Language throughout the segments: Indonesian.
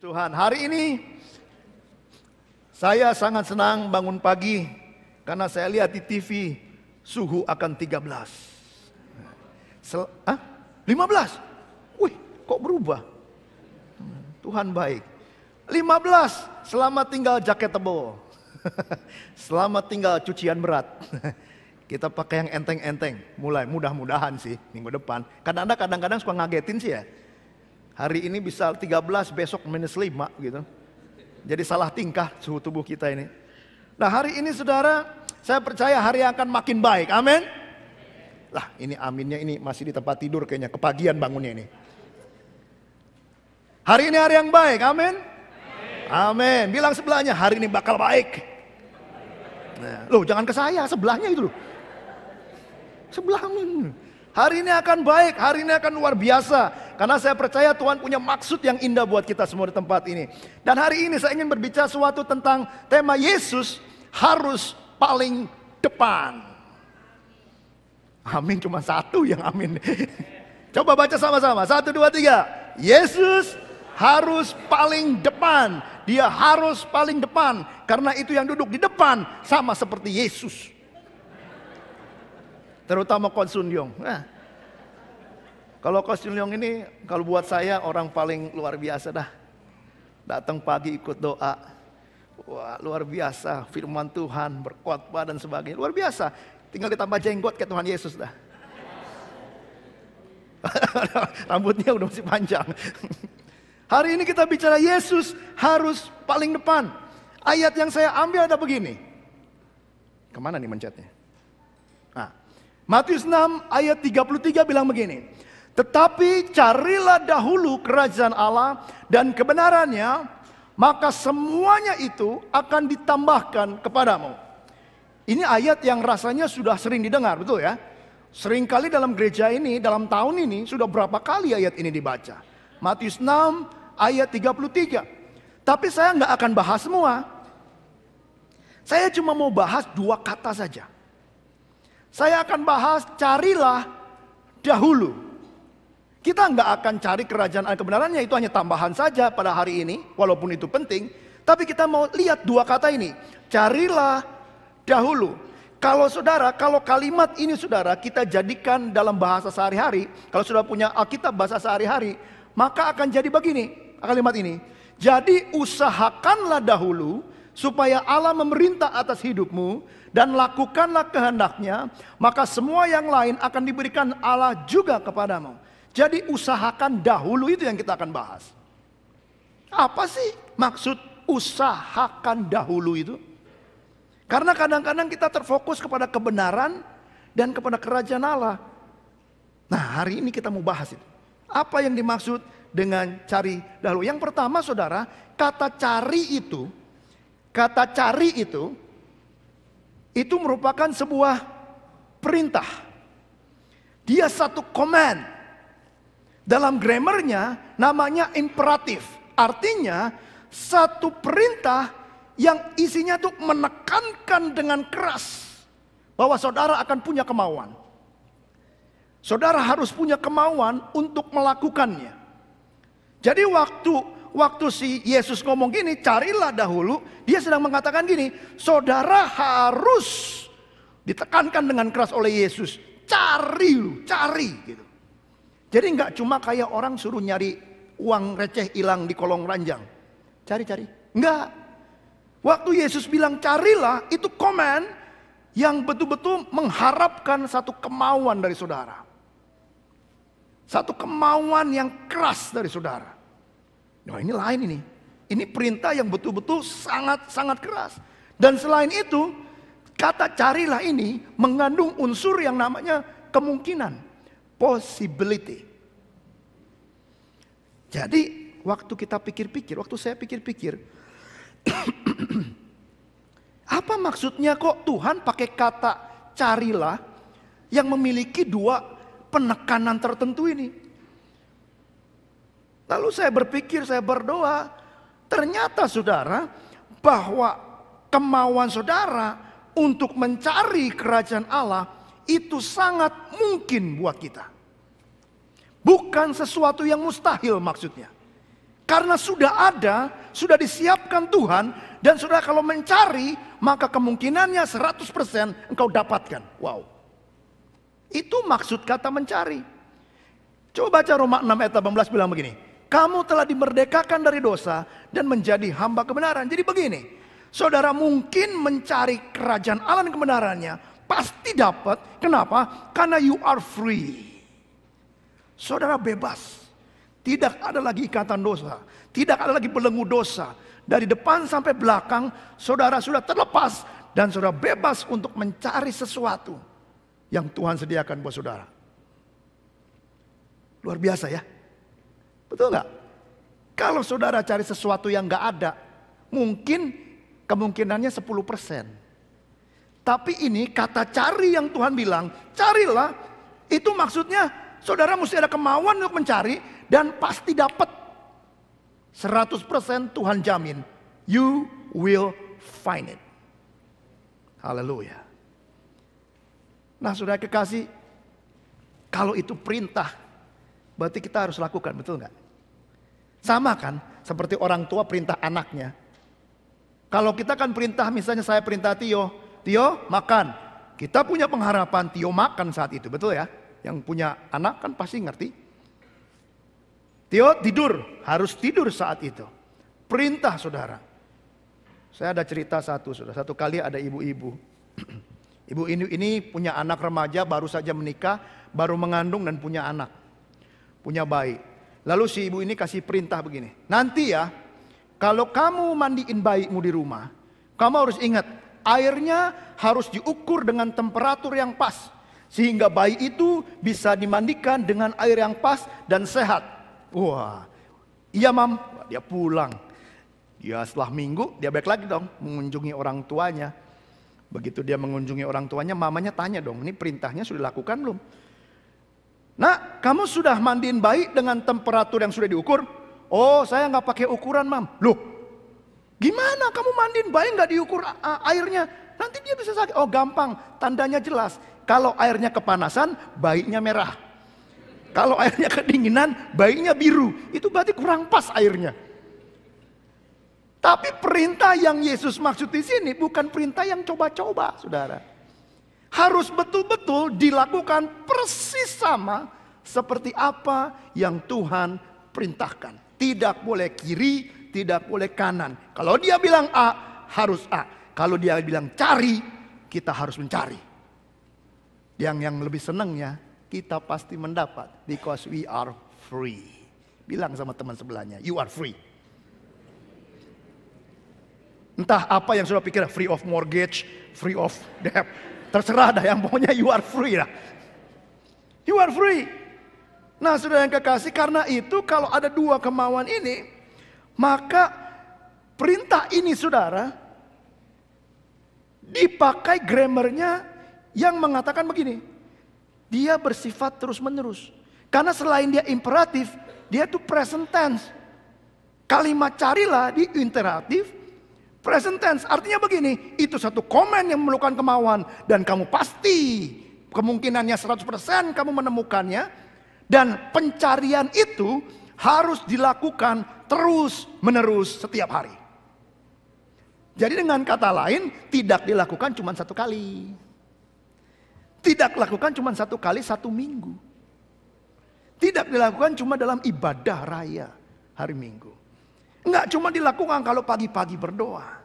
Tuhan, hari ini saya sangat senang bangun pagi karena saya lihat di TV suhu akan 13. 15? Wih, kok berubah? Tuhan baik. 15, selamat tinggal jaket tebal. Selamat tinggal cucian berat. Kita pakai yang enteng-enteng. Mulai mudah-mudahan sih minggu depan. Kadang-kadang suka ngagetin sih ya. Hari ini bisa 13, besok -5 gitu. Jadi salah tingkah suhu tubuh kita ini. Nah hari ini saudara, saya percaya hari akan makin baik. Amin. Lah ini aminnya ini masih di tempat tidur kayaknya. Kepagian bangunnya ini. Hari ini hari yang baik. Amin. Amin. Bilang sebelahnya hari ini bakal baik. Nah, loh jangan ke saya, sebelahnya itu loh. Sebelahnya. Hari ini akan baik, hari ini akan luar biasa. Karena saya percaya Tuhan punya maksud yang indah buat kita semua di tempat ini. Dan hari ini saya ingin berbicara sesuatu tentang tema Yesus harus paling depan. Amin, cuma satu yang amin. Coba baca sama-sama, 1, 2, 3. Yesus harus paling depan. Dia harus paling depan. Karena itu yang duduk di depan sama seperti Yesus. Terutama Ko Sun Leong. Nah, kalau Ko Sun Leong ini, kalau buat saya orang paling luar biasa dah. Datang pagi ikut doa. Wah luar biasa. Firman Tuhan, berkhotbah dan sebagainya. Luar biasa. Tinggal ditambah jenggot kayak Tuhan Yesus dah. Rambutnya udah masih panjang. Hari ini kita bicara Yesus harus paling depan. Ayat yang saya ambil ada begini. Kemana nih mencetnya? Nah, Matius 6 ayat 33 bilang begini. Tetapi carilah dahulu kerajaan Allah dan kebenarannya, maka semuanya itu akan ditambahkan kepadamu. Ini ayat yang rasanya sudah sering didengar, betul ya? Sering kali dalam gereja ini, dalam tahun ini sudah berapa kali ayat ini dibaca. Matius 6 ayat 33. Tapi saya nggak akan bahas semua. Saya cuma mau bahas 2 kata saja. Saya akan bahas carilah dahulu. Kita nggak akan cari kerajaan Allah kebenarannya, itu hanya tambahan saja pada hari ini. Walaupun itu penting. Tapi kita mau lihat 2 kata ini. Carilah dahulu. Kalau saudara, kalau kalimat ini saudara kita jadikan dalam bahasa sehari-hari. Kalau sudah punya Alkitab bahasa sehari-hari. Maka akan jadi begini kalimat ini. Jadi usahakanlah dahulu supaya Allah memerintah atas hidupmu. Dan lakukanlah kehendaknya, maka semua yang lain akan diberikan Allah juga kepadamu. Jadi usahakan dahulu itu yang kita akan bahas. Apa sih maksud usahakan dahulu itu? Karena kadang-kadang kita terfokus kepada kebenaran dan kepada kerajaan Allah. Nah hari ini kita mau bahas itu. Apa yang dimaksud dengan cari dahulu? Yang pertama saudara, kata cari itu merupakan sebuah perintah. Dia satu command. Dalam grammarnya namanya imperatif. Artinya satu perintah yang isinya tuh menekankan dengan keras bahwa saudara akan punya kemauan. Saudara harus punya kemauan untuk melakukannya. Jadi waktu si Yesus ngomong gini, carilah dahulu, dia sedang mengatakan gini, saudara harus ditekankan dengan keras oleh Yesus, cari gitu. Jadi nggak cuma kayak orang suruh nyari uang receh hilang di kolong ranjang, cari, enggak. Waktu Yesus bilang carilah, itu command yang betul-betul mengharapkan satu kemauan dari saudara, satu kemauan yang keras dari saudara. Nah ini lain ini. Ini perintah yang betul-betul sangat-sangat keras. Dan selain itu, kata carilah ini mengandung unsur yang namanya kemungkinan. Possibility. Jadi waktu kita pikir-pikir, waktu saya pikir-pikir. Apa maksudnya kok Tuhan pakai kata carilah yang memiliki 2 penekanan tertentu ini? Lalu saya berpikir, saya berdoa, ternyata saudara bahwa kemauan saudara untuk mencari kerajaan Allah itu sangat mungkin buat kita. Bukan sesuatu yang mustahil maksudnya. Karena sudah ada, sudah disiapkan Tuhan. Dan saudara kalau mencari, maka kemungkinannya 100% engkau dapatkan. Wow. Itu maksud kata mencari. Coba baca Roma 6 ayat 18 bilang begini. Kamu telah dimerdekakan dari dosa dan menjadi hamba kebenaran. Jadi begini, saudara mungkin mencari kerajaan Allah dan kebenarannya. Pasti dapat. Kenapa? Karena you are free. Saudara bebas. Tidak ada lagi ikatan dosa. Tidak ada lagi belenggu dosa. Dari depan sampai belakang, saudara sudah terlepas. Dan saudara bebas untuk mencari sesuatu yang Tuhan sediakan buat saudara. Luar biasa ya. Betul gak? Kalau saudara cari sesuatu yang gak ada, mungkin kemungkinannya 10%. Tapi ini kata cari yang Tuhan bilang, carilah. Itu maksudnya saudara mesti ada kemauan untuk mencari dan pasti dapat. 100% Tuhan jamin. You will find it. Haleluya. Nah saudara kekasih, kalau itu perintah, berarti kita harus lakukan, betul nggak? Sama kan, seperti orang tua perintah anaknya. Kalau kita kan perintah, misalnya saya perintah Tio makan. Kita punya pengharapan Tio makan saat itu, betul ya? Yang punya anak kan pasti ngerti. Tio tidur, harus tidur saat itu. Perintah saudara. Saya ada cerita saudara. Satu kali ada ibu-ibu. Ibu ini punya anak remaja, baru saja menikah, baru mengandung dan punya anak. Punya bayi. Lalu si ibu ini kasih perintah begini. Nanti ya, kalau kamu mandiin bayimu di rumah, kamu harus ingat, airnya harus diukur dengan temperatur yang pas. Sehingga bayi itu bisa dimandikan dengan air yang pas dan sehat. Wah, iya mam, dia pulang. Dia setelah minggu, dia balik lagi dong mengunjungi orang tuanya. Begitu dia mengunjungi orang tuanya, mamanya tanya dong, ini perintahnya sudah dilakukan belum? Nah, kamu sudah mandiin bayi dengan temperatur yang sudah diukur? Oh, saya nggak pakai ukuran mam. Loh, gimana kamu mandiin bayi nggak diukur airnya? Nanti dia bisa sakit. Oh gampang, tandanya jelas. Kalau airnya kepanasan, bayinya merah. Kalau airnya kedinginan, bayinya biru. Itu berarti kurang pas airnya. Tapi perintah yang Yesus maksud di sini bukan perintah yang coba-coba, saudara. Harus betul-betul dilakukan persis sama seperti apa yang Tuhan perintahkan. Tidak boleh kiri, tidak boleh kanan. Kalau dia bilang A, harus A. Kalau dia bilang cari, kita harus mencari. Yang lebih senangnya, kita pasti mendapat. Because we are free. Bilang sama teman sebelahnya, you are free. Entah apa yang sudah pikir, free of mortgage, free of debt. Terserah dah, yang pokoknya you are free lah. You are free. Nah saudara yang kekasih, karena itu kalau ada dua kemauan ini, maka perintah ini saudara, dipakai grammarnya yang mengatakan begini. Dia bersifat terus menerus. Karena selain dia imperatif, dia itu present tense. Kalimat carilah di imperatif, present tense. Artinya begini, itu satu komen yang memerlukan kemauan. Dan kamu pasti kemungkinannya 100% kamu menemukannya. Dan pencarian itu harus dilakukan terus menerus setiap hari. Jadi dengan kata lain, tidak dilakukan cuma satu kali. Tidak dilakukan cuma satu kali satu minggu. Tidak dilakukan cuma dalam ibadah raya hari Minggu. Enggak cuma dilakukan kalau pagi-pagi berdoa.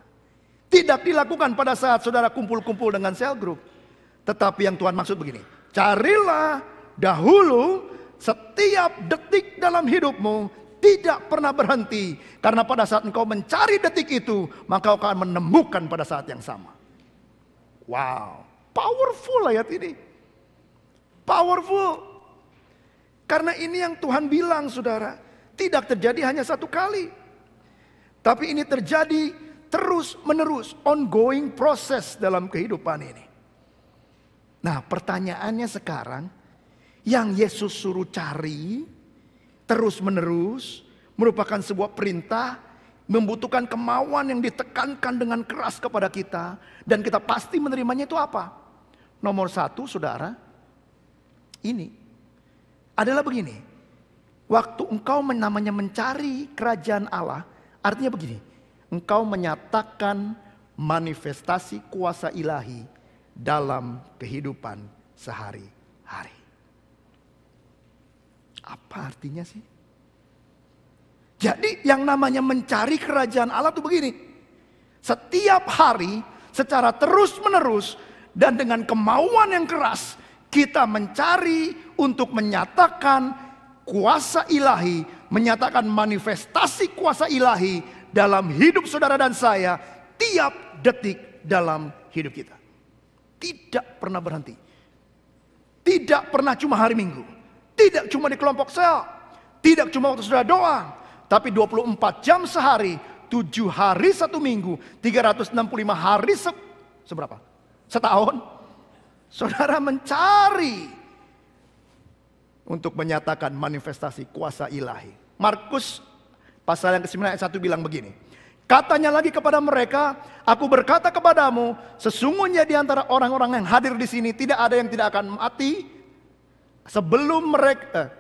Tidak dilakukan pada saat saudara kumpul-kumpul dengan cell group. Tetapi yang Tuhan maksud begini. Carilah dahulu setiap detik dalam hidupmu tidak pernah berhenti. Karena pada saat engkau mencari detik itu, maka engkau akan menemukan pada saat yang sama. Wow, powerful ayat ini. Powerful. Karena ini yang Tuhan bilang saudara, tidak terjadi hanya satu kali. Tapi ini terjadi terus menerus, ongoing proses dalam kehidupan ini. Nah pertanyaannya sekarang, yang Yesus suruh cari terus menerus merupakan sebuah perintah, membutuhkan kemauan yang ditekankan dengan keras kepada kita. Dan kita pasti menerimanya itu apa? Nomor satu saudara, ini adalah begini. Waktu engkau namanya mencari kerajaan Allah, artinya begini. Engkau menyatakan manifestasi kuasa ilahi dalam kehidupan sehari-hari. Apa artinya sih? Jadi yang namanya mencari kerajaan Allah itu begini. Setiap hari secara terus-menerus dan dengan kemauan yang keras kita mencari untuk menyatakan kuasa ilahi, menyatakan manifestasi kuasa ilahi dalam hidup saudara dan saya tiap detik dalam hidup kita. Tidak pernah berhenti. Tidak pernah cuma hari Minggu. Tidak cuma di kelompok sel. Tidak cuma waktu saudara doa. Tapi 24 jam sehari, 7 hari 1 minggu, 365 hari seberapa? Setahun. Saudara mencari untuk menyatakan manifestasi kuasa ilahi. Markus pasal yang ke-9 ayat 1 bilang begini. Katanya lagi kepada mereka, aku berkata kepadamu, sesungguhnya di antara orang-orang yang hadir di sini tidak ada yang tidak akan mati sebelum mereka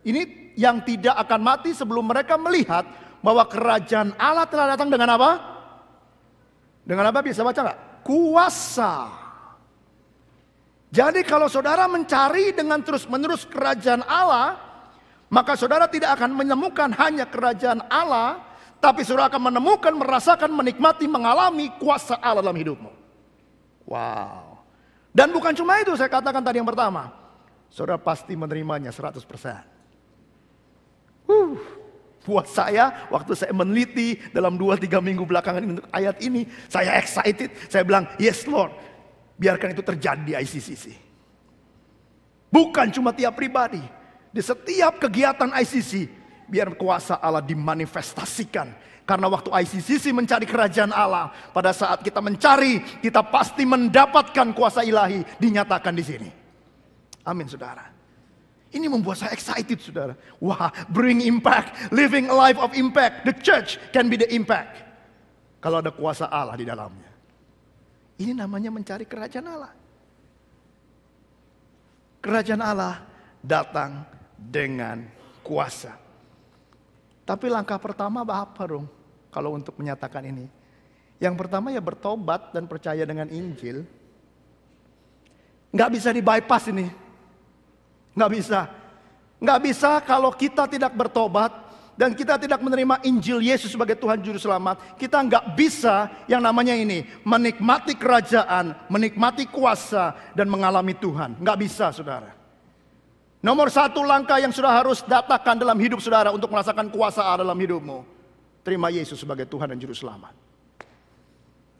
ini yang tidak akan mati sebelum mereka melihat bahwa kerajaan Allah telah datang dengan apa? Dengan apa? Bisa baca nggak? Kuasa. Jadi kalau saudara mencari dengan terus-menerus kerajaan Allah, maka saudara tidak akan menemukan hanya kerajaan Allah, tapi saudara akan menemukan, merasakan, menikmati, mengalami kuasa Allah dalam hidupmu. Wow. Dan bukan cuma itu, saya katakan tadi yang pertama. Saudara pasti menerimanya 100%. Buat saya, waktu saya meneliti dalam 2-3 minggu belakangan ini untuk ayat ini, saya excited. Saya bilang, yes Lord, biarkan itu terjadi di ICCC. Bukan cuma tiap pribadi. Di setiap kegiatan ICC, biar kuasa Allah dimanifestasikan. Karena waktu ICCC mencari kerajaan Allah, pada saat kita mencari, kita pasti mendapatkan kuasa ilahi dinyatakan di sini. Amin saudara. Ini membuat saya excited saudara. Wah, bring impact, living a life of impact. The church can be the impact. Kalau ada kuasa Allah di dalamnya. Ini namanya mencari kerajaan Allah. Kerajaan Allah datang dengan kuasa. Tapi langkah pertama apa dong kalau untuk menyatakan ini? Yang pertama ya bertobat dan percaya dengan Injil. Nggak bisa di-bypass ini. Nggak bisa. Nggak bisa kalau kita tidak bertobat dan kita tidak menerima Injil Yesus sebagai Tuhan Juru Selamat. Kita nggak bisa yang namanya ini. Menikmati kerajaan, menikmati kuasa dan mengalami Tuhan. Nggak bisa saudara. Nomor 1 langkah yang sudah harus datakan dalam hidup saudara untuk merasakan kuasa Allah dalam hidupmu. Terima Yesus sebagai Tuhan dan Juru Selamat.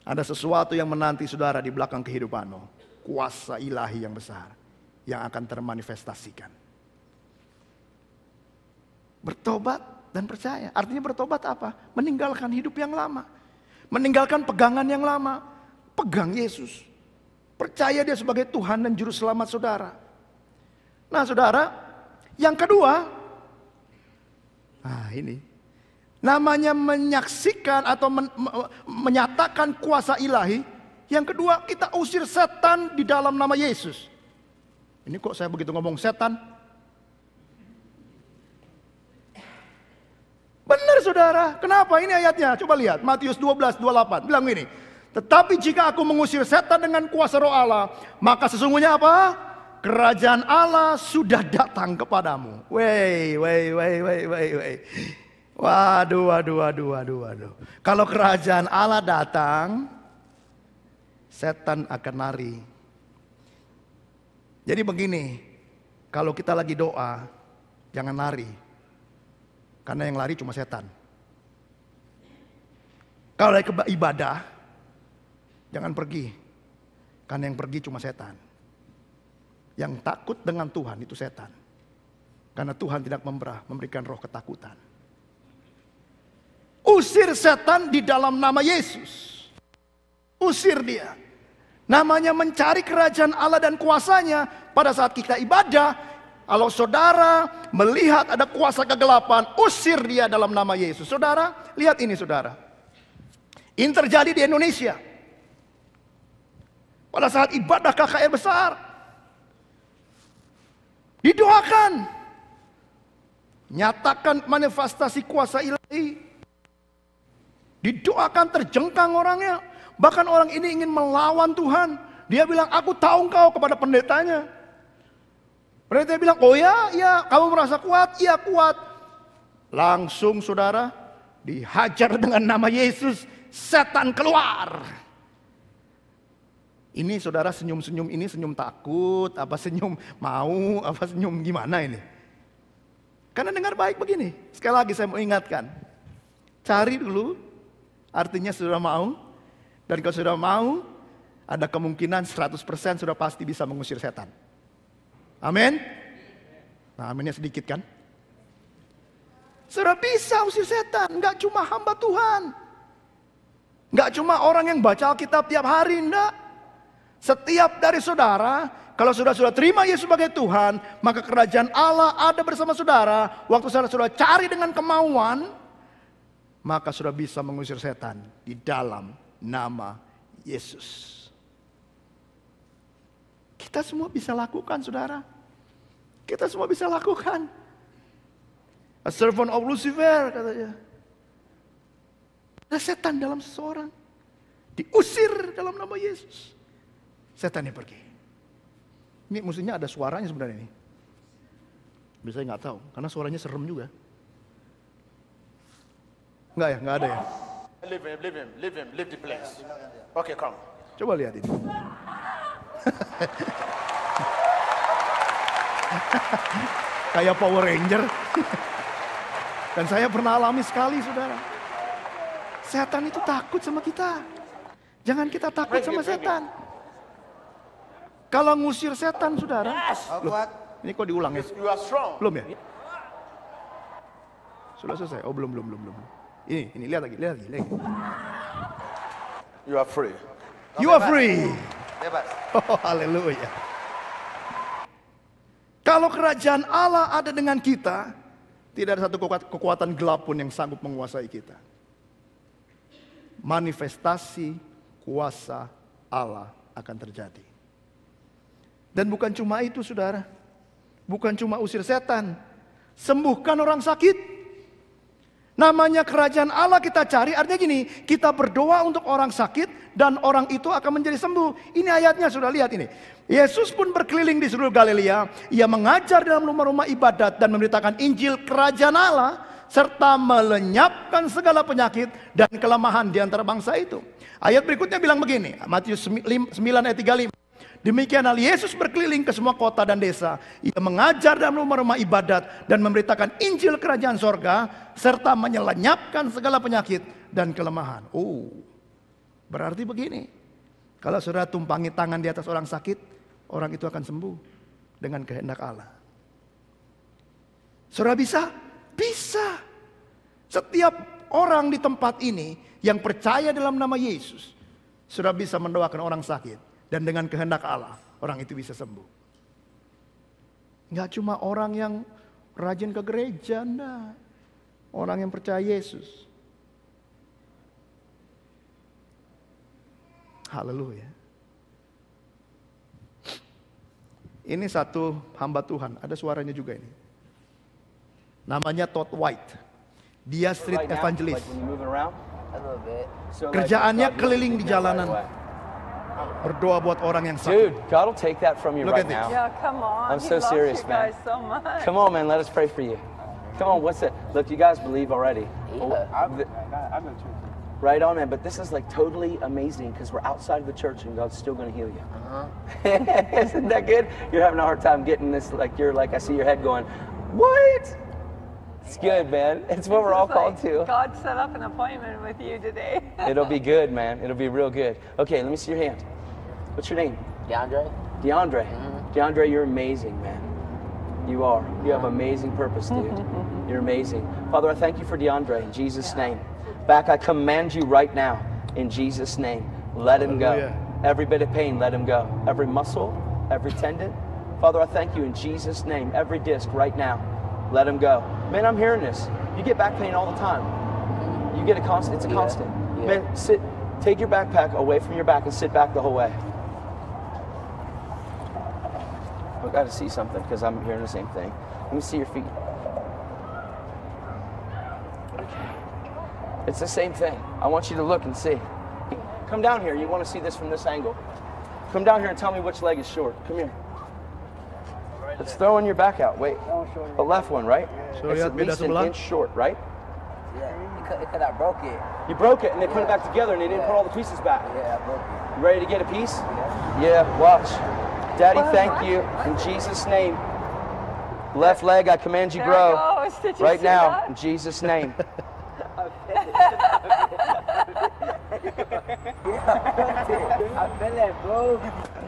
Ada sesuatu yang menanti saudara di belakang kehidupanmu. Kuasa ilahi yang besar yang akan termanifestasikan. Bertobat dan percaya. Artinya bertobat apa? Meninggalkan hidup yang lama. Meninggalkan pegangan yang lama. Pegang Yesus. Percaya dia sebagai Tuhan dan Juru Selamat saudara. Nah saudara, yang kedua. Nah ini. Namanya menyaksikan atau menyatakan kuasa ilahi. Yang kedua, kita usir setan di dalam nama Yesus. Ini kok saya begitu ngomong setan? Benar saudara, kenapa ini ayatnya? Coba lihat, Matius 12:28 bilang gini. Tetapi jika aku mengusir setan dengan kuasa roh Allah, maka sesungguhnya apa? Kerajaan Allah sudah datang kepadamu. Wey. Waduh. Kalau kerajaan Allah datang, setan akan lari. Jadi begini, kalau kita lagi doa, jangan lari. Karena yang lari cuma setan. Kalau lagi ibadah, jangan pergi. Karena yang pergi cuma setan. Yang takut dengan Tuhan itu setan. Karena Tuhan tidak memberikan roh ketakutan. Usir setan di dalam nama Yesus. Usir dia. Namanya mencari kerajaan Allah dan kuasanya. Pada saat kita ibadah, kalau saudara melihat ada kuasa kegelapan, usir dia dalam nama Yesus. Saudara, lihat ini saudara. Ini terjadi di Indonesia. Pada saat ibadah KKR besar. Didoakan. Nyatakan manifestasi kuasa ilahi. Didoakan terjengkang orangnya. Bahkan orang ini ingin melawan Tuhan. Dia bilang, aku tahu engkau, kepada pendetanya. Pendeta bilang, oh ya, ya, kamu merasa kuat? Iya kuat. Langsung saudara, dihajar dengan nama Yesus, setan keluar. Ini saudara senyum-senyum ini senyum takut, apa senyum mau, apa senyum gimana ini? Karena dengar baik begini, sekali lagi saya mau ingatkan. Cari dulu, artinya sudah mau. Dan kalau sudah mau, ada kemungkinan 100% sudah pasti bisa mengusir setan. Amin. Nah, aminnya sedikit kan? Sudah bisa usir setan, nggak cuma hamba Tuhan. Nggak cuma orang yang baca Alkitab tiap hari, enggak. Setiap dari saudara, kalau sudah terima Yesus sebagai Tuhan, maka kerajaan Allah ada bersama saudara. Waktu saudara sudah cari dengan kemauan, maka sudah bisa mengusir setan di dalam nama Yesus. Kita semua bisa lakukan, saudara. Kita semua bisa lakukan. A servant of Lucifer, katanya. Ada setan dalam seseorang. Diusir dalam nama Yesus. Setannya pergi. Ini mestinya ada suaranya sebenarnya ini. Biasanya nggak tahu, karena suaranya serem juga. Enggak ya, nggak ada ya. Leave the place. Okay, come. Coba lihat ini. Kayak Power Ranger. Dan saya pernah alami sekali, saudara. Setan itu takut sama kita. Jangan kita takut sama setan. Kalau ngusir setan, saudara. Loh, ini kok diulang ya? Belum ya? Sudah selesai? Oh belum. Ini lihat lagi. You are free. You are free. Bebas. Oh haleluya. Kalau kerajaan Allah ada dengan kita, tidak ada satu kekuatan gelap pun yang sanggup menguasai kita. Manifestasi kuasa Allah akan terjadi. Dan bukan cuma itu, saudara. Bukan cuma usir setan. Sembuhkan orang sakit. Namanya kerajaan Allah kita cari, artinya gini, kita berdoa untuk orang sakit dan orang itu akan menjadi sembuh. Ini ayatnya, sudah lihat ini. Yesus pun berkeliling di seluruh Galilea, ia mengajar dalam rumah-rumah ibadat dan memberitakan Injil kerajaan Allah serta melenyapkan segala penyakit dan kelemahan di antara bangsa itu. Ayat berikutnya bilang begini, Matius 9 ayat 35. Demikian hal Yesus berkeliling ke semua kota dan desa. Ia mengajar dalam rumah-rumah ibadat dan memberitakan Injil kerajaan sorga serta menyelenyapkan segala penyakit dan kelemahan. Oh, berarti begini. Kalau saudara tumpangi tangan di atas orang sakit, orang itu akan sembuh dengan kehendak Allah. Saudara bisa? Bisa. Setiap orang di tempat ini yang percaya dalam nama Yesus, saudara bisa mendoakan orang sakit. Dan dengan kehendak Allah, orang itu bisa sembuh. Nggak cuma orang yang rajin ke gereja, enggak. Orang yang percaya Yesus. Haleluya. Ini satu hamba Tuhan, ada suaranya juga ini. Namanya Todd White. Dia street evangelist. Kerjaannya keliling di jalanan. Berdoa buat orang yang sakit. Dude, God will take that from you right now. Yeah, come on. I'm so He loves serious, you guys man. so much. Come on, man. Let us pray for you. Come on, what's it? Look, you guys believe already. I'm in church. Right on, man. But this is like totally amazing because we're outside of the church and God's still going to heal you. Isn't that good? You're having a hard time getting this. Like you're like, I see your head going, what? It's good, man. It's what we're all called to. God set up an appointment with you today. It'll be good, man. It'll be real good. Okay, let me see your hand. What's your name? DeAndre? DeAndre. DeAndre, you're amazing, man. You are. You have amazing purpose, dude. You're amazing. Father, I thank you for DeAndre in Jesus' name. Back, I command you right now in Jesus' name. Let him go. Every bit of pain, let him go. Every muscle, every tendon. Father, I thank you in Jesus' name. Every disc right now, let him go. Man, I'm hearing this. You get back pain all the time. You get a constant. It's a constant. Man, sit. Take your backpack away from your back and sit back the whole way. I've got to see something because I'm hearing the same thing. Let me see your feet. It's the same thing. I want you to look and see. Come down here. You want to see this from this angle. Come down here and tell me which leg is short. Come here. Let's throw your back out. Wait. The left one, right? So It's lihat at beda least an sebelah. inch short, right? Yeah, because I broke it. You broke it and they put it back together and they didn't put all the pieces back. Yeah, I broke it. You ready to get a piece? Yeah, watch. Daddy, thank you. In Jesus' name. Left leg, I command you There grow. it goes. Did you Right see now, that? in Jesus' name. I felt it, bro.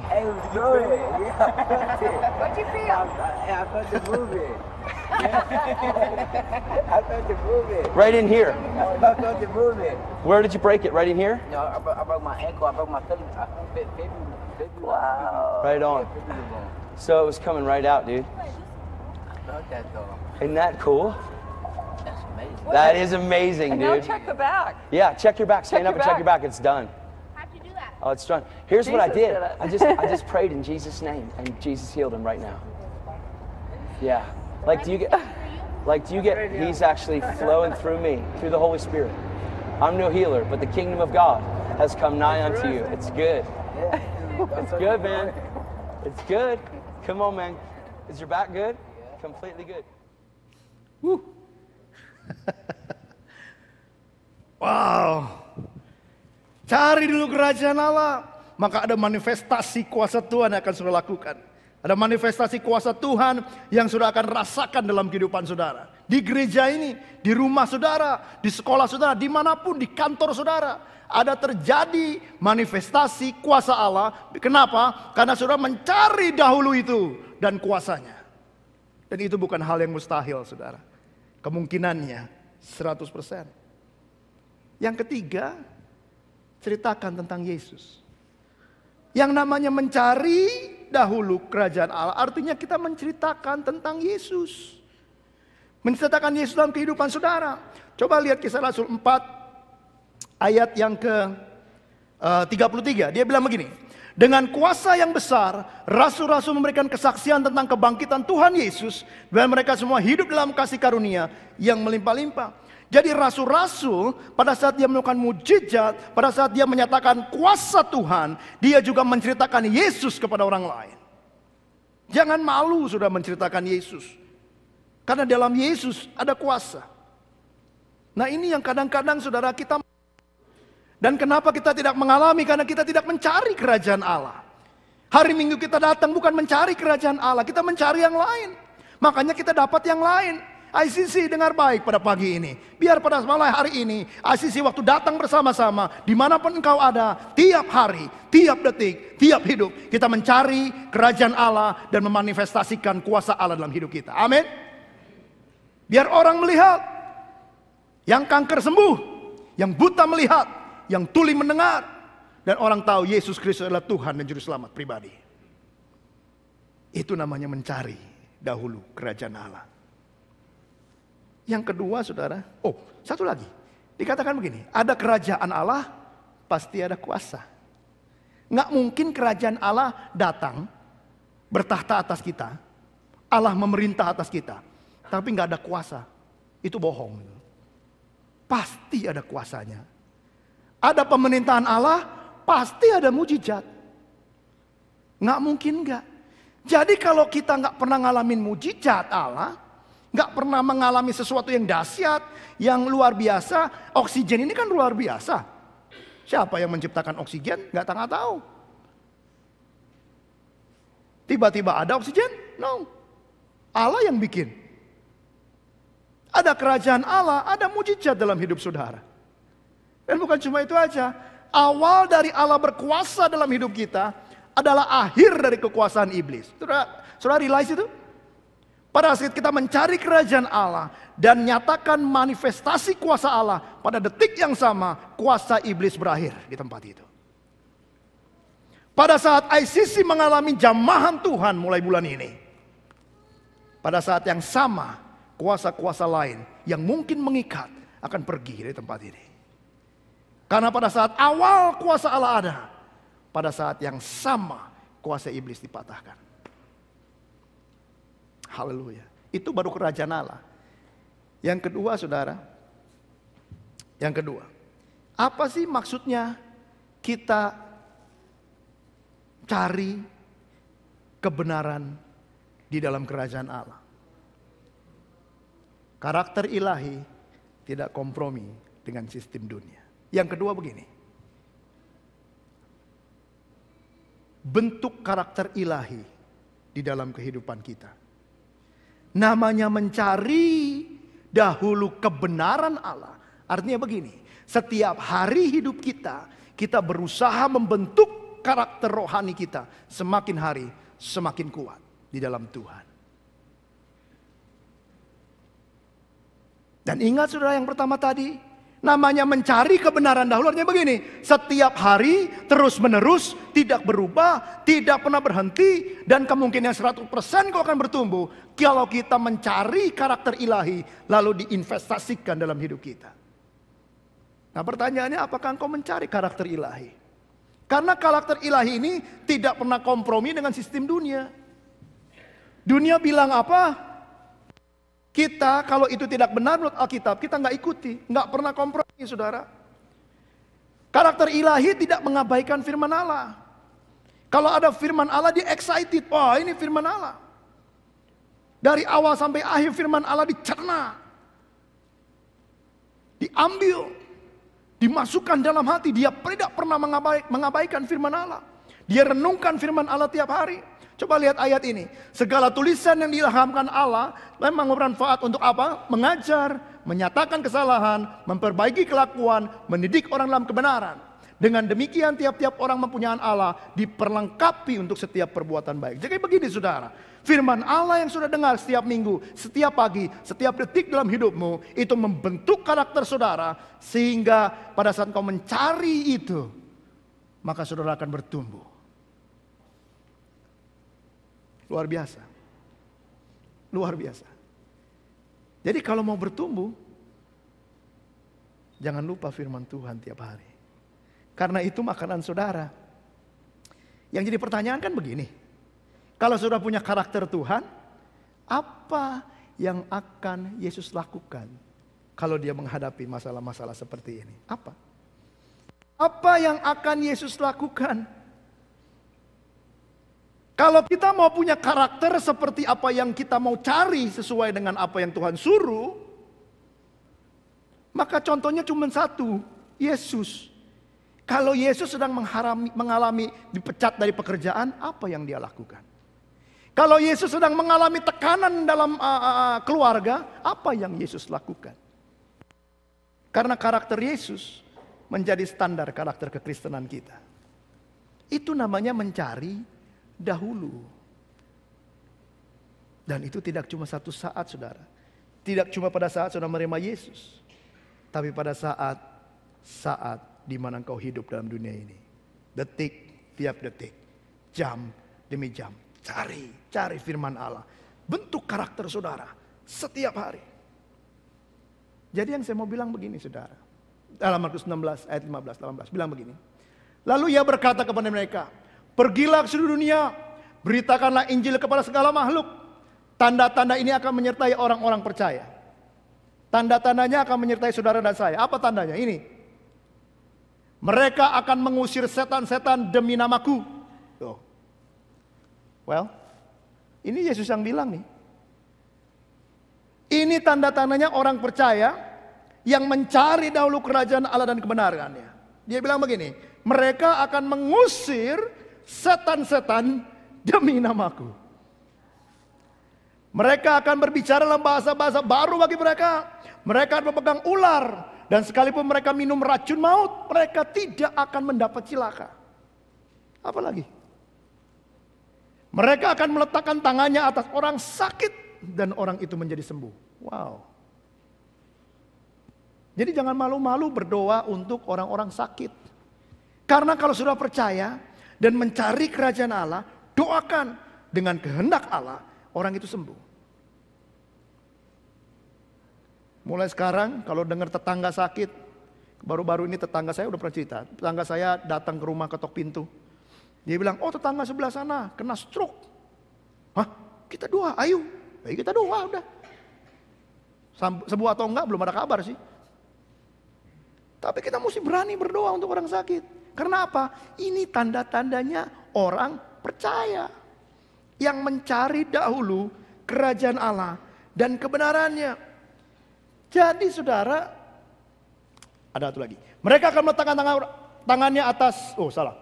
Hey, it was growing. Yeah, I felt it. What'd you feel? I felt it moving. I felt it moving. Right in here. I felt it moving. Where did you break it? Right in here? No, I broke my ankle. I broke my fibula. Wow. Right on. So it was coming right out, dude. I felt that though. Isn't that cool? That's amazing. That is amazing, And now dude. check the back. Yeah, check your back. Stand Check up and your check your back. It's done. How'd you do that? Oh, it's done. Here's what I Jesus did. did it. I just prayed in Jesus' name, and Jesus healed him right now. Yeah. Like, do you get? He's actually flowing through me, through the Holy Spirit. I'm no healer, but the kingdom of God has come nigh unto you. It's good. It's good, man. It's good. Come on, man. Is your back good? Completely good. Wow. Cari dulu kerajaan Allah, maka ada manifestasi kuasa Tuhan yang akan saudara lakukan. Ada manifestasi kuasa Tuhan yang saudara akan rasakan dalam kehidupan saudara. Di gereja ini, di rumah saudara, di sekolah saudara, dimanapun, di kantor saudara. Ada terjadi manifestasi kuasa Allah. Kenapa? Karena saudara mencari dahulu itu dan kuasanya. Dan itu bukan hal yang mustahil, saudara. Kemungkinannya 100%. Yang ketiga, ceritakan tentang Yesus. Yang namanya mencari dahulu kerajaan Allah, artinya kita menceritakan tentang Yesus. Menceritakan Yesus dalam kehidupan saudara. Coba lihat Kisah Rasul 4 ayat yang ke 33. Dia bilang begini. Dengan kuasa yang besar, rasul-rasul memberikan kesaksian tentang kebangkitan Tuhan Yesus. Dan mereka semua hidup dalam kasih karunia yang melimpah-limpah. Jadi rasul-rasul pada saat dia melakukan mujizat, pada saat dia menyatakan kuasa Tuhan, dia juga menceritakan Yesus kepada orang lain. Jangan malu sudah menceritakan Yesus. Karena dalam Yesus ada kuasa. Nah ini yang kadang-kadang saudara kita. Dan kenapa kita tidak mengalami? Karena kita tidak mencari kerajaan Allah. Hari Minggu kita datang bukan mencari kerajaan Allah, kita mencari yang lain. Makanya kita dapat yang lain. ICC dengar baik pada pagi ini. Biar pada malam hari ini ICC waktu datang bersama-sama, dimanapun engkau ada, tiap hari, tiap detik, tiap hidup, kita mencari kerajaan Allah dan memanifestasikan kuasa Allah dalam hidup kita. Amin. Biar orang melihat, yang kanker sembuh, yang buta melihat, yang tuli mendengar, dan orang tahu Yesus Kristus adalah Tuhan dan Juru Selamat pribadi. Itu namanya mencari dahulu kerajaan Allah. Yang kedua saudara, satu lagi. Dikatakan begini, ada kerajaan Allah, pasti ada kuasa. Nggak mungkin kerajaan Allah datang, bertahta atas kita, Allah memerintah atas kita, tapi nggak ada kuasa. Itu bohong. Pasti ada kuasanya. Ada pemerintahan Allah, pasti ada mujizat. Nggak mungkin nggak. Jadi kalau kita nggak pernah ngalamin mujizat Allah, nggak pernah mengalami sesuatu yang dahsyat, yang luar biasa. Oksigen ini kan luar biasa. Siapa yang menciptakan oksigen? Nggak tahu. Tiba-tiba ada oksigen? No. Allah yang bikin. Ada kerajaan Allah, ada mujizat dalam hidup saudara. Dan bukan cuma itu aja. Awal dari Allah berkuasa dalam hidup kita adalah akhir dari kekuasaan iblis. Saudara realize itu? Pada saat kita mencari kerajaan Allah dan nyatakan manifestasi kuasa Allah, pada detik yang sama kuasa iblis berakhir di tempat itu. Pada saat ICC mengalami jamahan Tuhan mulai bulan ini, pada saat yang sama kuasa-kuasa lain yang mungkin mengikat akan pergi dari tempat ini. Karena pada saat awal kuasa Allah ada, pada saat yang sama kuasa iblis dipatahkan. Haleluya. Itu baru kerajaan Allah. Yang kedua saudara, Yang kedua, apa sih maksudnya kita cari kebenaran di dalam kerajaan Allah? Karakter ilahi tidak kompromi dengan sistem dunia. Yang kedua begini. Bentuk karakter ilahi di dalam kehidupan kita. Namanya mencari dahulu kebenaran Allah. Artinya begini, setiap hari hidup kita, kita berusaha membentuk karakter rohani kita. Semakin hari, semakin kuat di dalam Tuhan. Dan ingat saudara yang pertama tadi, namanya mencari kebenaran dahulu. Artinya begini, setiap hari terus menerus, tidak berubah, tidak pernah berhenti. Dan kemungkinan 100% kau akan bertumbuh kalau kita mencari karakter ilahi lalu diinvestasikan dalam hidup kita. Nah pertanyaannya, apakah engkau mencari karakter ilahi? Karena karakter ilahi ini tidak pernah kompromi dengan sistem dunia. Dunia bilang apa? Kita kalau itu tidak benar menurut Alkitab, kita nggak ikuti, nggak pernah kompromi, saudara. Karakter ilahi tidak mengabaikan firman Allah. Kalau ada firman Allah, dia excited. Wah, ini firman Allah. Dari awal sampai akhir firman Allah dicerna, diambil, dimasukkan dalam hati. Dia tidak pernah mengabaikan firman Allah. Dia renungkan firman Allah tiap hari. Coba lihat ayat ini. Segala tulisan yang diilhamkan Allah memang bermanfaat untuk apa? Mengajar, menyatakan kesalahan, memperbaiki kelakuan, mendidik orang dalam kebenaran. Dengan demikian tiap-tiap orang mempunyai Allah diperlengkapi untuk setiap perbuatan baik. Jadi begini saudara, firman Allah yang sudah dengar setiap minggu, setiap pagi, setiap detik dalam hidupmu, itu membentuk karakter saudara. Sehingga pada saat kau mencari itu, maka saudara akan bertumbuh. Luar biasa. Luar biasa. Jadi kalau mau bertumbuh, jangan lupa firman Tuhan tiap hari. Karena itu makanan saudara. Yang jadi pertanyaan kan begini. Kalau saudara punya karakter Tuhan, apa yang akan Yesus lakukan kalau dia menghadapi masalah-masalah seperti ini? Apa? Apa yang akan Yesus lakukan? Kalau kita mau punya karakter seperti apa yang kita mau cari sesuai dengan apa yang Tuhan suruh, maka contohnya cuma satu, Yesus. Kalau Yesus sedang mengalami dipecat dari pekerjaan, apa yang dia lakukan? Kalau Yesus sedang mengalami tekanan dalam keluarga, apa yang Yesus lakukan? Karena karakter Yesus menjadi standar karakter kekristenan kita. Itu namanya mencari dahulu. Dan itu tidak cuma satu saat saudara. Tidak cuma pada saat saudara menerima Yesus. Tapi pada saat di mana engkau hidup dalam dunia ini. Detik tiap detik. Jam demi jam. Cari firman Allah. Bentuk karakter saudara. Setiap hari. Jadi yang saya mau bilang begini saudara. Dalam Markus 16 ayat 15-18. Bilang begini. Lalu ia berkata kepada mereka. Pergilah ke seluruh dunia, beritakanlah Injil kepada segala makhluk. Tanda-tanda ini akan menyertai orang-orang percaya. Tanda-tandanya akan menyertai saudara dan saya. Apa tandanya? Ini. Mereka akan mengusir setan-setan demi namaku. Tuh. Well, ini Yesus yang bilang nih. Ini tanda-tandanya orang percaya yang mencari dahulu kerajaan Allah dan kebenarannya. Dia bilang begini, mereka akan mengusir setan-setan demi namaku. Mereka akan berbicara dalam bahasa-bahasa baru bagi mereka. Mereka akan memegang ular. Dan sekalipun mereka minum racun maut, mereka tidak akan mendapat cilaka. Apalagi? Mereka akan meletakkan tangannya atas orang sakit dan orang itu menjadi sembuh. Wow. Jadi jangan malu-malu berdoa untuk orang-orang sakit. Karena kalau sudah percaya dan mencari kerajaan Allah, doakan dengan kehendak Allah, orang itu sembuh. Mulai sekarang kalau dengar tetangga sakit, baru-baru ini tetangga saya udah pernah cerita. Tetangga saya datang ke rumah, ketok pintu. Dia bilang, oh tetangga sebelah sana kena stroke. Hah? Kita doa, ayo. Ayo kita doa udah. Sembuh atau enggak belum ada kabar sih. Tapi kita mesti berani berdoa untuk orang sakit. Karena apa? Ini tanda-tandanya orang percaya. Yang mencari dahulu kerajaan Allah dan kebenarannya. Jadi saudara, ada satu lagi. Mereka akan meletakkan tangannya atas,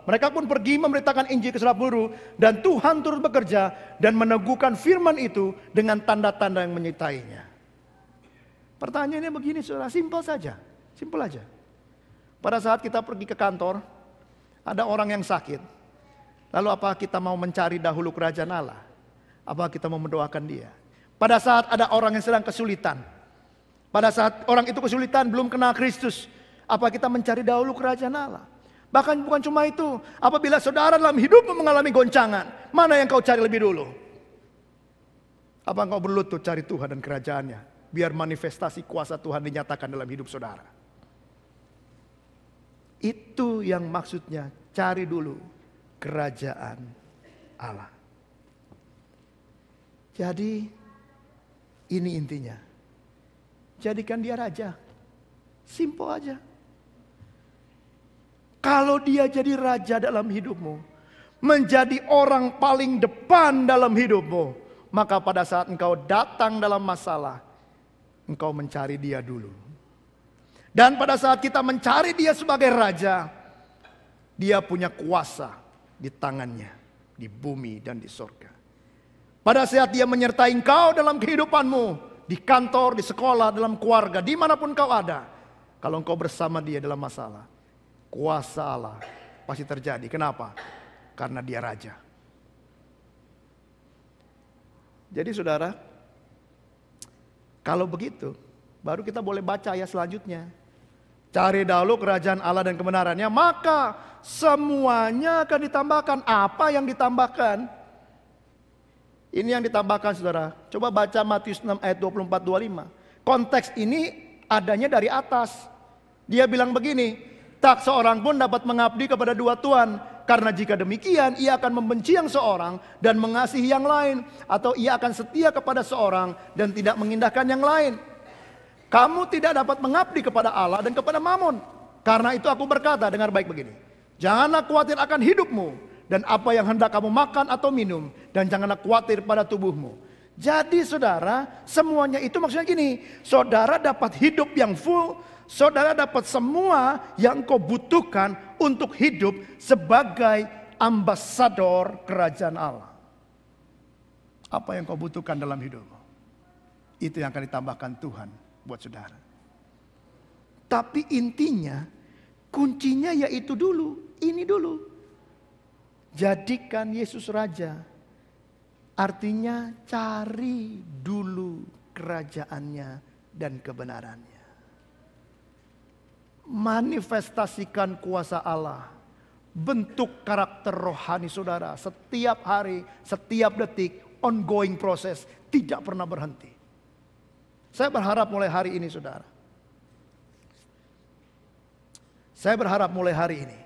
mereka pun pergi memberitakan Injil ke seluruh dan Tuhan turut bekerja dan meneguhkan firman itu dengan tanda-tanda yang menyertainya. Pertanyaannya begini saudara, simpel saja, simpel aja. Pada saat kita pergi ke kantor, ada orang yang sakit. Lalu apa kita mau mencari dahulu kerajaan Allah? Apa kita mau mendoakan dia? Pada saat ada orang yang sedang kesulitan, pada saat orang itu kesulitan belum kenal Kristus, apa kita mencari dahulu kerajaan Allah? Bahkan bukan cuma itu, apabila saudara dalam hidupmu mengalami goncangan, mana yang kau cari lebih dulu? Apa engkau berlutut cari Tuhan dan kerajaannya, biar manifestasi kuasa Tuhan dinyatakan dalam hidup saudara? Itu yang maksudnya cari dulu kerajaan Allah. Jadi ini intinya. Jadikan dia raja. Simple aja. Kalau dia jadi raja dalam hidupmu, menjadi orang paling depan dalam hidupmu, maka pada saat engkau datang dalam masalah, engkau mencari dia dulu. Dan pada saat kita mencari dia sebagai raja, dia punya kuasa di tangannya, di bumi dan di surga. Pada saat dia menyertai engkau dalam kehidupanmu, di kantor, di sekolah, dalam keluarga, dimanapun kau ada. Kalau engkau bersama dia dalam masalah, kuasa Allah pasti terjadi. Kenapa? Karena dia raja. Jadi saudara, kalau begitu, baru kita boleh baca ayat selanjutnya. Cari dahulu kerajaan Allah dan kebenarannya, maka semuanya akan ditambahkan. Apa yang ditambahkan? Ini yang ditambahkan saudara. Coba baca Matius 6 ayat 24-25. Konteks ini adanya dari atas. Dia bilang begini, tak seorang pun dapat mengabdi kepada dua tuan. Karena jika demikian ia akan membenci yang seorang dan mengasihi yang lain. Atau ia akan setia kepada seorang dan tidak mengindahkan yang lain. Kamu tidak dapat mengabdi kepada Allah dan kepada Mammon. Karena itu aku berkata, dengar baik begini. Janganlah khawatir akan hidupmu dan apa yang hendak kamu makan atau minum. Dan janganlah khawatir pada tubuhmu. Jadi saudara, semuanya itu maksudnya gini. Saudara dapat hidup yang full. Saudara dapat semua yang kau butuhkan untuk hidup sebagai ambasador kerajaan Allah. Apa yang kau butuhkan dalam hidupmu, itu yang akan ditambahkan Tuhan buat saudara. Tapi intinya, kuncinya yaitu dulu, ini dulu. Jadikan Yesus raja. Artinya cari dulu kerajaannya dan kebenarannya. Manifestasikan kuasa Allah. Bentuk karakter rohani saudara. Setiap hari, setiap detik, ongoing proses. Tidak pernah berhenti. Saya berharap mulai hari ini saudara. Saya berharap mulai hari ini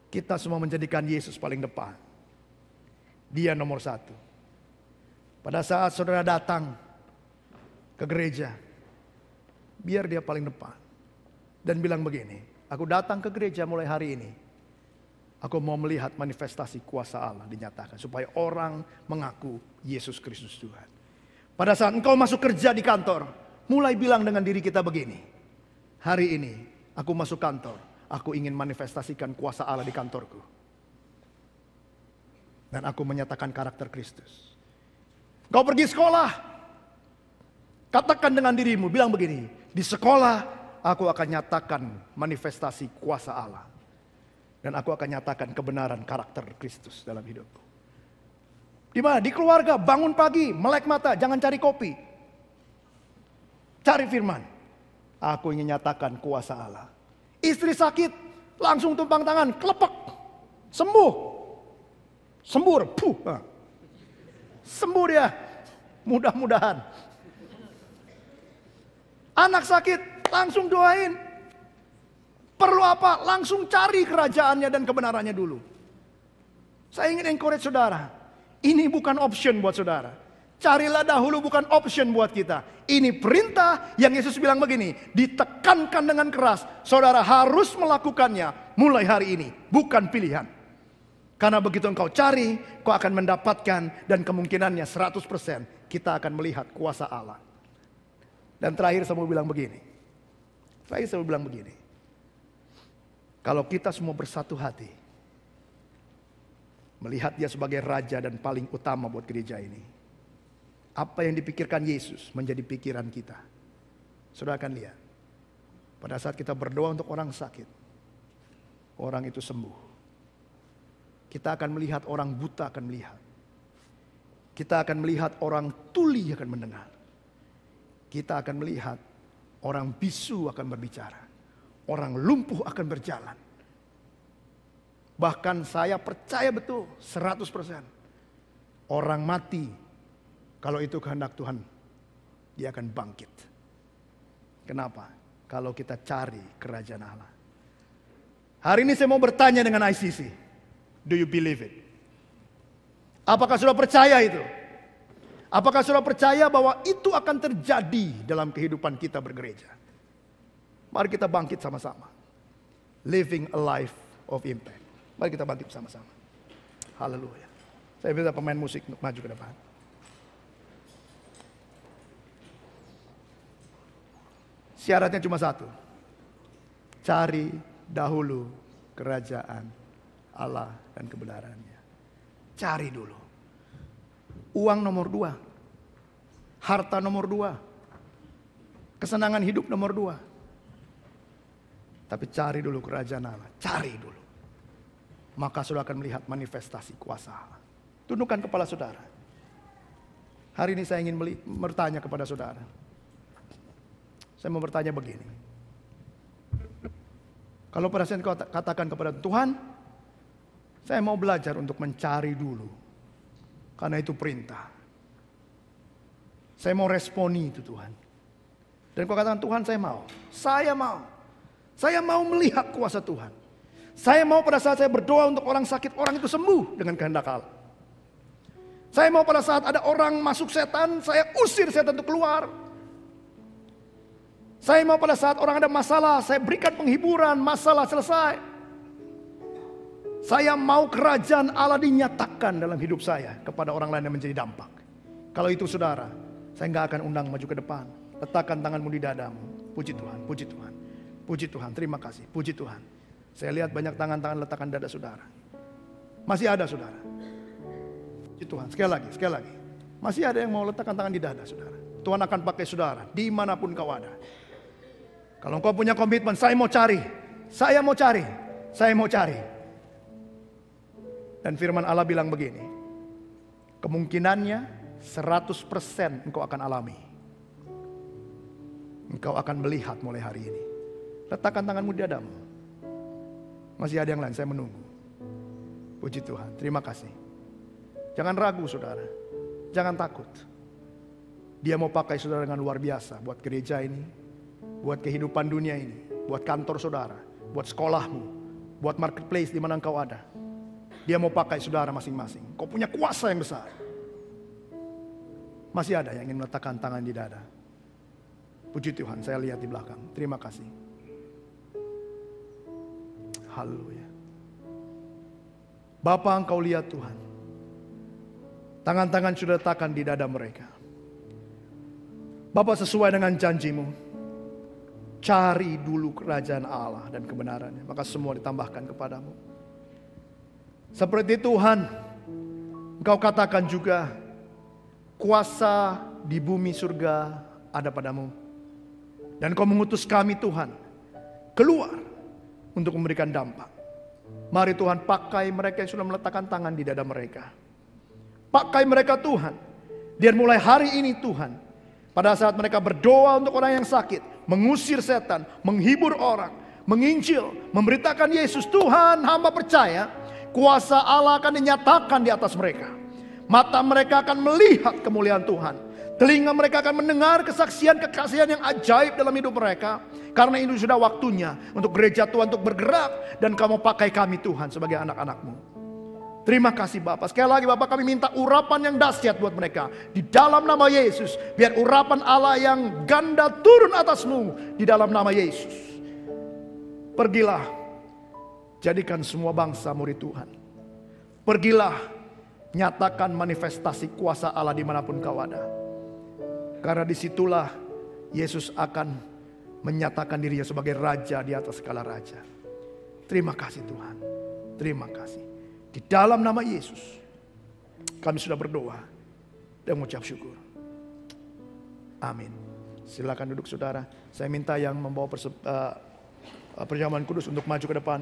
kita semua menjadikan Yesus paling depan. Dia nomor satu. Pada saat saudara datang ke gereja, biar dia paling depan. Dan bilang begini, aku datang ke gereja mulai hari ini. Aku mau melihat manifestasi kuasa Allah dinyatakan. Supaya orang mengaku Yesus Kristus Tuhan. Pada saat engkau masuk kerja di kantor, mulai bilang dengan diri kita begini. Hari ini aku masuk kantor, aku ingin manifestasikan kuasa Allah di kantorku. Dan aku menyatakan karakter Kristus. Kau pergi sekolah, katakan dengan dirimu, bilang begini. Di sekolah aku akan nyatakan manifestasi kuasa Allah. Dan aku akan nyatakan kebenaran karakter Kristus dalam hidupku. Di mana? Di keluarga, bangun pagi, melek mata, jangan cari kopi. Cari firman. Aku ingin nyatakan kuasa Allah. Istri sakit, langsung tumpang tangan, kelepek, sembuh. Sembur, sembuh dia. Mudah-mudahan. Anak sakit, langsung doain. Perlu apa? Langsung cari kerajaannya dan kebenarannya dulu. Saya ingin encourage saudara. Ini bukan option buat saudara. Carilah dahulu bukan option buat kita. Ini perintah yang Yesus bilang begini, ditekankan dengan keras. Saudara harus melakukannya mulai hari ini, bukan pilihan. Karena begitu engkau cari, kau akan mendapatkan, dan kemungkinannya 100% kita akan melihat kuasa Allah. Dan terakhir saya mau bilang begini. Kalau kita semua bersatu hati, melihat dia sebagai raja dan paling utama buat gereja ini. Apa yang dipikirkan Yesus menjadi pikiran kita. Saudara akan lihat. Pada saat kita berdoa untuk orang sakit, orang itu sembuh. Kita akan melihat orang buta akan melihat. Kita akan melihat orang tuli akan mendengar. Kita akan melihat orang bisu akan berbicara. Orang lumpuh akan berjalan. Bahkan saya percaya betul 100%. Orang mati, kalau itu kehendak Tuhan, dia akan bangkit. Kenapa? Kalau kita cari kerajaan Allah. Hari ini saya mau bertanya dengan ICC. Do you believe it? Apakah saudara percaya itu? Apakah saudara percaya bahwa itu akan terjadi dalam kehidupan kita bergereja? Mari kita bangkit sama-sama. Living a life of impact. Mari kita bangkit sama-sama. Haleluya. Saya minta pemain musik untuk maju ke depan. Syaratnya cuma satu. Cari dahulu kerajaan Allah dan kebenarannya. Cari dulu. Uang nomor 2. Harta nomor 2. Kesenangan hidup nomor 2. Tapi cari dulu kerajaan Allah. Cari dulu. Maka saudara akan melihat manifestasi kuasa Allah. Tundukkan kepala saudara. Hari ini saya ingin bertanya kepada saudara. Saya mau bertanya begini. Kalau pada saat kau katakan kepada Tuhan, saya mau belajar untuk mencari dulu. Karena itu perintah. Saya mau responi itu Tuhan. Dan kau katakan Tuhan saya mau. Saya mau. Saya mau melihat kuasa Tuhan. Saya mau pada saat saya berdoa untuk orang sakit, orang itu sembuh dengan kehendak Allah. Saya mau pada saat ada orang masuk setan, saya usir setan itu keluar. Saya mau pada saat orang ada masalah, saya berikan penghiburan, masalah selesai. Saya mau kerajaan Allah dinyatakan dalam hidup saya kepada orang lain yang menjadi dampak. Kalau itu saudara, saya nggak akan undang maju ke depan. Letakkan tanganmu di dadamu. Puji Tuhan, puji Tuhan. Puji Tuhan, terima kasih, puji Tuhan. Saya lihat banyak tangan-tangan letakkan dada saudara. Masih ada saudara. Puji Tuhan, sekali lagi. Masih ada yang mau letakkan tangan di dada saudara. Tuhan akan pakai saudara, dimanapun kau ada. Kalau engkau punya komitmen, saya mau cari. Dan firman Allah bilang begini. Kemungkinannya 100% engkau akan alami. Engkau akan melihat mulai hari ini. Letakkan tanganmu di dadamu. Masih ada yang lain, saya menunggu. Puji Tuhan, terima kasih. Jangan ragu saudara. Jangan takut. Dia mau pakai saudara dengan luar biasa. Buat gereja ini. Buat kehidupan dunia ini. Buat kantor saudara. Buat sekolahmu. Buat marketplace di mana engkau ada. Dia mau pakai saudara masing-masing. Kau punya kuasa yang besar. Masih ada yang ingin meletakkan tangan di dada. Puji Tuhan, saya lihat di belakang. Terima kasih. Haleluya. Bapa, engkau lihat Tuhan. Tangan-tangan sudah letakkan di dada mereka. Bapa, sesuai dengan janjimu. Cari dulu kerajaan Allah dan kebenarannya. Maka semua ditambahkan kepadamu. Seperti Tuhan, engkau katakan juga, kuasa di bumi surga ada padamu. Dan kau mengutus kami Tuhan, keluar untuk memberikan dampak. Mari Tuhan pakai mereka yang sudah meletakkan tangan di dada mereka. Pakai mereka Tuhan. Biar mulai hari ini Tuhan, pada saat mereka berdoa untuk orang yang sakit, mengusir setan, menghibur orang, menginjil, memberitakan Yesus, Tuhan hamba percaya, kuasa Allah akan dinyatakan di atas mereka. Mata mereka akan melihat kemuliaan Tuhan. Telinga mereka akan mendengar kesaksian-kekasihan yang ajaib dalam hidup mereka. Karena ini sudah waktunya untuk gereja Tuhan untuk bergerak. Dan kamu pakai kami Tuhan sebagai anak-anak-Mu. Terima kasih Bapak. Sekali lagi Bapak, kami minta urapan yang dahsyat buat mereka. Di dalam nama Yesus. Biar urapan Allah yang ganda turun atasmu. Di dalam nama Yesus. Pergilah. Jadikan semua bangsa murid Tuhan. Pergilah. Nyatakan manifestasi kuasa Allah dimanapun kau ada. Karena disitulah Yesus akan menyatakan dirinya sebagai raja di atas segala raja. Terima kasih Tuhan. Terima kasih. Di dalam nama Yesus kami sudah berdoa dan mengucap syukur. Amin. Silakan duduk saudara. Saya minta yang membawa perjamuan kudus untuk maju ke depan.